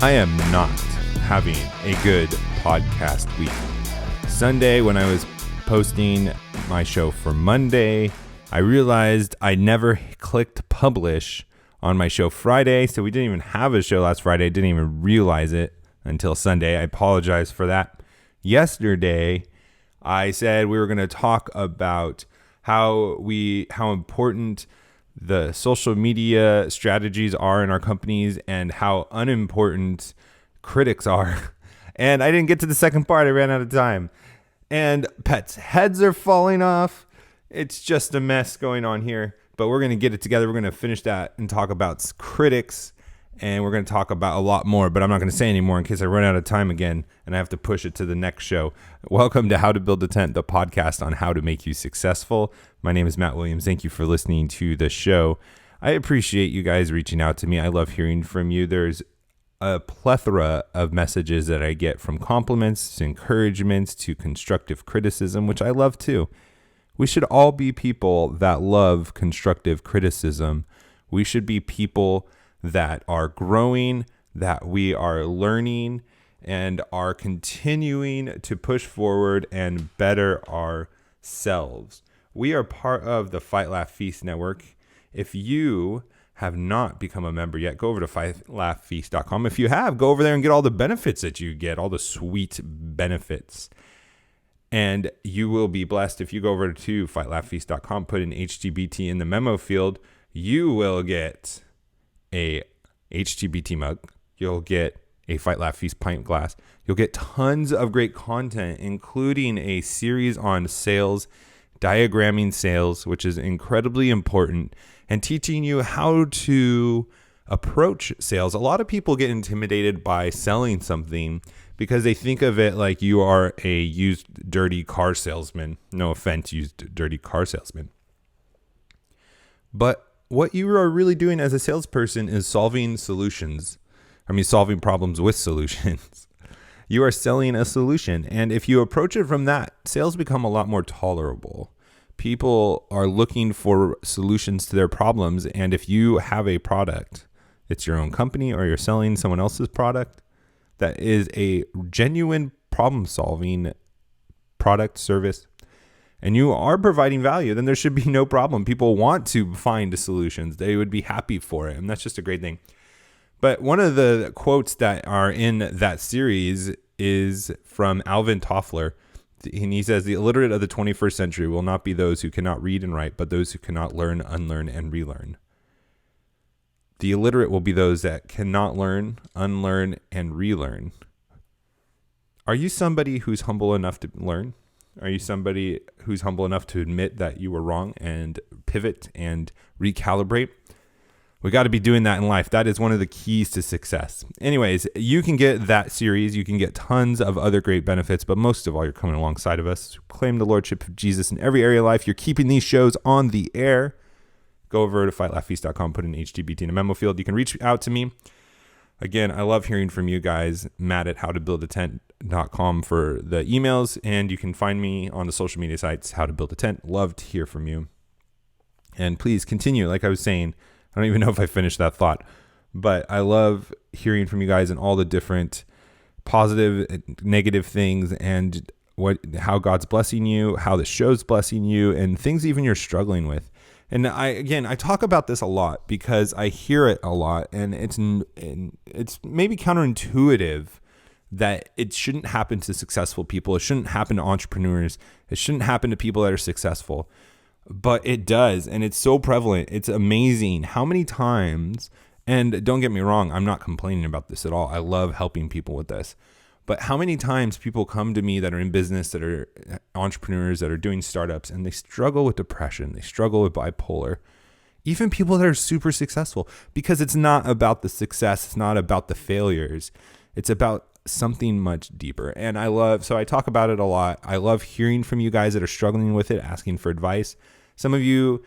I am not having a good podcast week. Sunday, when I was posting my show for Monday, I realized I never clicked publish on my show Friday, so we didn't even have a show last Friday. I didn't even realize it until Sunday. I apologize for that. Yesterday, I said we were going to talk about how important the social media strategies are in our companies and how unimportant critics are. And I didn't get to the second part. I ran out of time. And pets' heads are falling off. It's just a mess going on here. But we're going to get it together. We're going to finish that and talk about critics. And we're going to talk about a lot more. But I'm not going to say any more in case I run out of time again and I have to push it to the next show. Welcome to How to Build a Tent, the podcast on how to make you successful. My name is Matt Williams. Thank you for listening to the show. I appreciate you guys reaching out to me. I love hearing from you. There's a plethora of messages that I get, from compliments to encouragements to constructive criticism, which I love too. We should all be people that love constructive criticism. We should be people that are growing, that we are learning, and are continuing to push forward and better ourselves. We are part of the Fight, Laugh, Feast network. If you have not become a member yet, go over to fightlaughfeast.com. If you have, go over there and get all the benefits that you get, all the sweet benefits. And you will be blessed. If you go over to fightlaughfeast.com, put in HtBT in the memo field, you will get a HtBT mug. You'll get a Fight, Laugh, Feast pint glass. You'll get tons of great content, including a series on sales, diagramming sales, which is incredibly important, and teaching you how to approach sales. A lot of people get intimidated by selling something because they think of it like you are a used, dirty car salesman. No offense, used, dirty car salesman. But what you are really doing as a salesperson is solving problems with solutions. You are selling a solution. And if you approach it from that, sales become a lot more tolerable. People are looking for solutions to their problems. And if you have a product, it's your own company or you're selling someone else's product, that is a genuine problem-solving product, service, and you are providing value, then there should be no problem. People want to find solutions. They would be happy for it. And that's just a great thing. But one of the quotes that are in that series is from Alvin Toffler. And he says, the illiterate of the 21st century will not be those who cannot read and write, but those who cannot learn, unlearn, and relearn. The illiterate will be those that cannot learn, unlearn, and relearn. Are you somebody who's humble enough to learn? Are you somebody who's humble enough to admit that you were wrong and pivot and recalibrate? We got to be doing that in life. That is one of the keys to success. Anyways, you can get that series. You can get tons of other great benefits, but most of all, you're coming alongside of us. Claim the Lordship of Jesus in every area of life. You're keeping these shows on the air. Go over to fightlaughfeast.com, put in HtBT in a memo field. You can reach out to me. Again, I love hearing from you guys. Matt at howtobuildatent.com for the emails, and you can find me on the social media sites, How to Build a Tent. Love to hear from you. And please continue. Like I was saying, I don't even know if I finished that thought, but I love hearing from you guys and all the different positive and negative things, and how God's blessing you, how the show's blessing you, and things even you're struggling with. And I talk about this a lot because I hear it a lot, and it's maybe counterintuitive that it shouldn't happen to successful people. It shouldn't happen to entrepreneurs. It shouldn't happen to people that are successful, but it does. And it's so prevalent. It's amazing how many times, and don't get me wrong, I'm not complaining about this at all. I love helping people with this. But how many times people come to me that are in business, that are entrepreneurs, that are doing startups, and they struggle with depression, they struggle with bipolar, even people that are super successful, because it's not about the success, it's not about the failures, it's about something much deeper. And so I talk about it a lot. I love hearing from you guys that are struggling with it, asking for advice. Some of you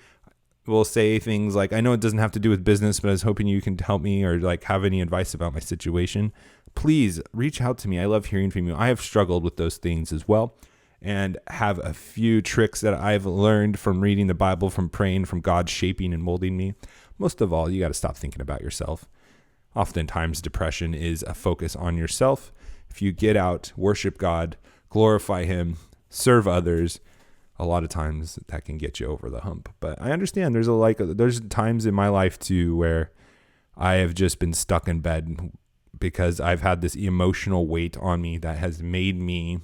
will say things like, I know it doesn't have to do with business, but I was hoping you can help me, or like have any advice about my situation. Please reach out to me. I love hearing from you. I have struggled with those things as well, and have a few tricks that I've learned from reading the Bible, from praying, from God shaping and molding me. Most of all, you got to stop thinking about yourself. Oftentimes, depression is a focus on yourself. If you get out, worship God, glorify Him, serve others, a lot of times that can get you over the hump. But I understand there's times in my life too where I have just been stuck in bed because I've had this emotional weight on me that has made me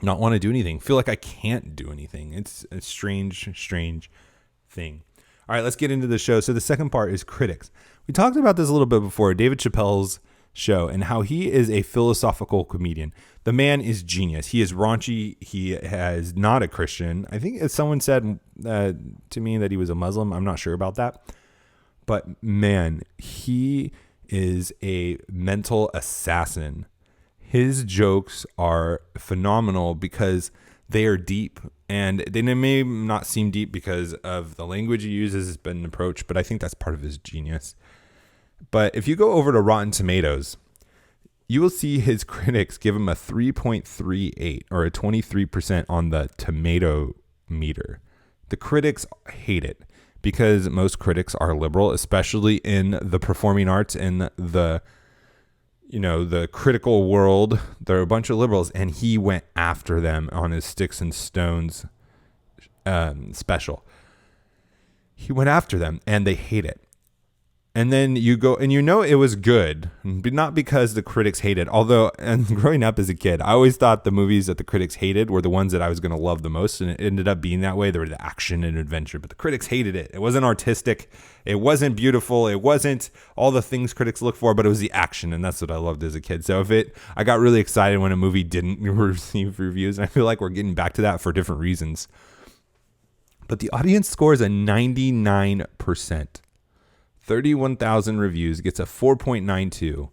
not want to do anything, feel like I can't do anything. It's a strange thing. All right, let's get into the show. So the second part is critics. We talked about this a little bit before, David Chappelle's show, and how he is a philosophical comedian. The man is genius. He is raunchy. He is not a Christian. I think someone said to me that he was a Muslim. I'm not sure about that. But man, he is a mental assassin. His jokes are phenomenal because they are deep, and they may not seem deep because of the language he uses has been an approach, but I think that's part of his genius. But if you go over to Rotten Tomatoes, you will see his critics give him a 3.38 or a 23% on the tomato meter. The critics hate it because most critics are liberal, especially in the performing arts and the critical world. There are a bunch of liberals, and he went after them on his Sticks and Stones special. He went after them, and they hate it. And then you go, and it was good, but not because the critics hated. Although, and growing up as a kid, I always thought the movies that the critics hated were the ones that I was going to love the most, and it ended up being that way. There were the action and adventure, but the critics hated it. It wasn't artistic, it wasn't beautiful, it wasn't all the things critics look for, but it was the action, and that's what I loved as a kid. So I got really excited when a movie didn't receive reviews, and I feel like we're getting back to that for different reasons. But the audience scores a 99%. 31,000 reviews, gets a 4.92,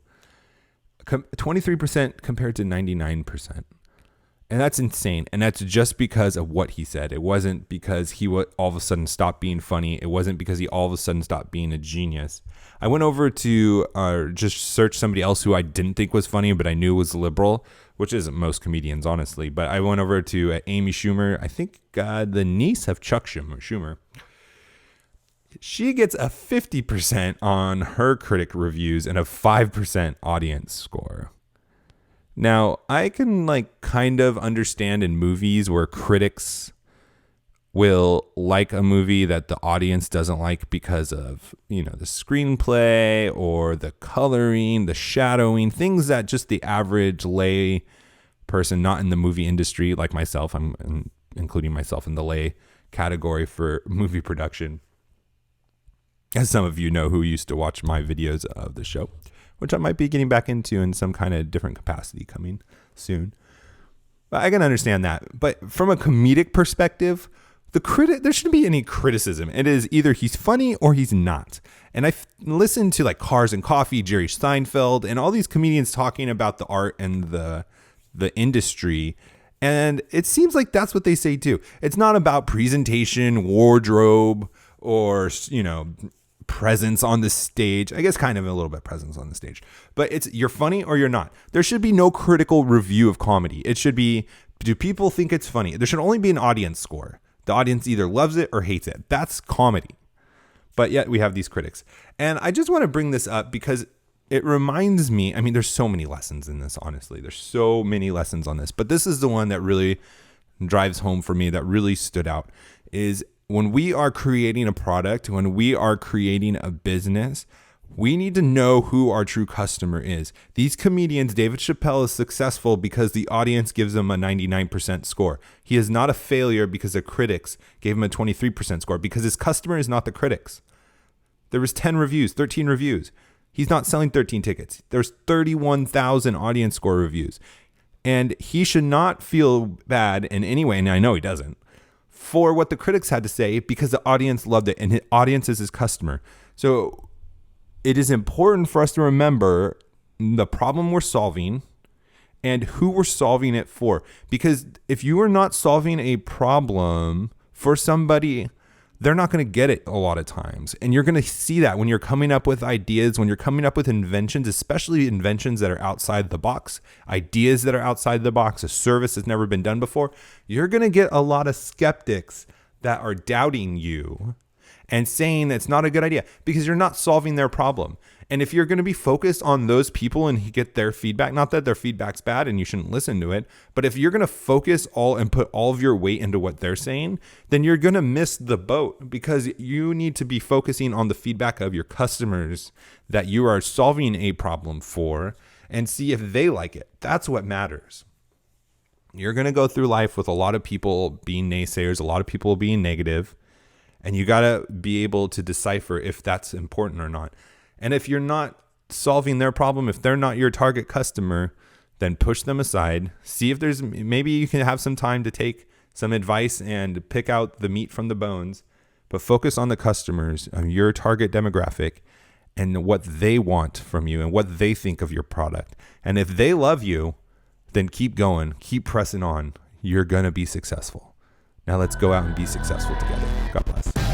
23% compared to 99%. And that's insane. And that's just because of what he said. It wasn't because he all of a sudden stopped being funny. It wasn't because he all of a sudden stopped being a genius. I went over to just search somebody else who I didn't think was funny, but I knew was liberal, which isn't most comedians, honestly. But I went over to Amy Schumer. I think the niece of Chuck Schumer. She gets a 50% on her critic reviews and a 5% audience score. Now, I can kind of understand in movies where critics will like a movie that the audience doesn't like because of, the screenplay or the coloring, the shadowing, things that just the average lay person not in the movie industry like myself, I'm including myself in the lay category for movie production. As some of you know who used to watch my videos of the show, which I might be getting back into in some kind of different capacity coming soon. But I can understand that. But from a comedic perspective, there shouldn't be any criticism. It is either he's funny or he's not. And I listened to Cars and Coffee, Jerry Seinfeld, and all these comedians talking about the art and the industry. And it seems like that's what they say too. It's not about presentation, wardrobe, or, presence on the stage. I guess kind of a little bit presence on the stage, but you're funny or you're not. There should be no critical review of comedy. It should be, do people think it's funny? There should only be an audience score. The audience either loves it or hates it. That's comedy. But yet we have these critics. And I just want to bring this up because it reminds me, there's so many lessons in this, honestly. There's so many lessons on this, but this is the one that really drives home for me, that really stood out, is when we are creating a product, when we are creating a business, we need to know who our true customer is. These comedians, David Chappelle is successful because the audience gives him a 99% score. He is not a failure because the critics gave him a 23% score, because his customer is not the critics. There was 13 reviews. He's not selling 13 tickets. There's 31,000 audience score reviews. And he should not feel bad in any way, and I know he doesn't, for what the critics had to say, because the audience loved it, and his audience is his customer. So it is important for us to remember the problem we're solving and who we're solving it for. Because if you are not solving a problem for somebody, they're not going to get it a lot of times. And you're going to see that when you're coming up with ideas, when you're coming up with inventions, especially inventions that are outside the box, ideas that are outside the box, a service that's never been done before, you're going to get a lot of skeptics that are doubting you. and saying it's not a good idea because you're not solving their problem. And if you're going to be focused on those people and get their feedback, not that their feedback's bad and you shouldn't listen to it, but if you're going to focus all and put all of your weight into what they're saying, then you're going to miss the boat, because you need to be focusing on the feedback of your customers that you are solving a problem for and see if they like it. That's what matters. You're going to go through life with a lot of people being naysayers, a lot of people being negative, and you got to be able to decipher if that's important or not. And if you're not solving their problem, if they're not your target customer, then push them aside. See if maybe you can have some time to take some advice and pick out the meat from the bones, but focus on the customers, on your target demographic, and what they want from you and what they think of your product. And if they love you, then keep going, keep pressing on. You're going to be successful. Now let's go out and be successful together. God bless.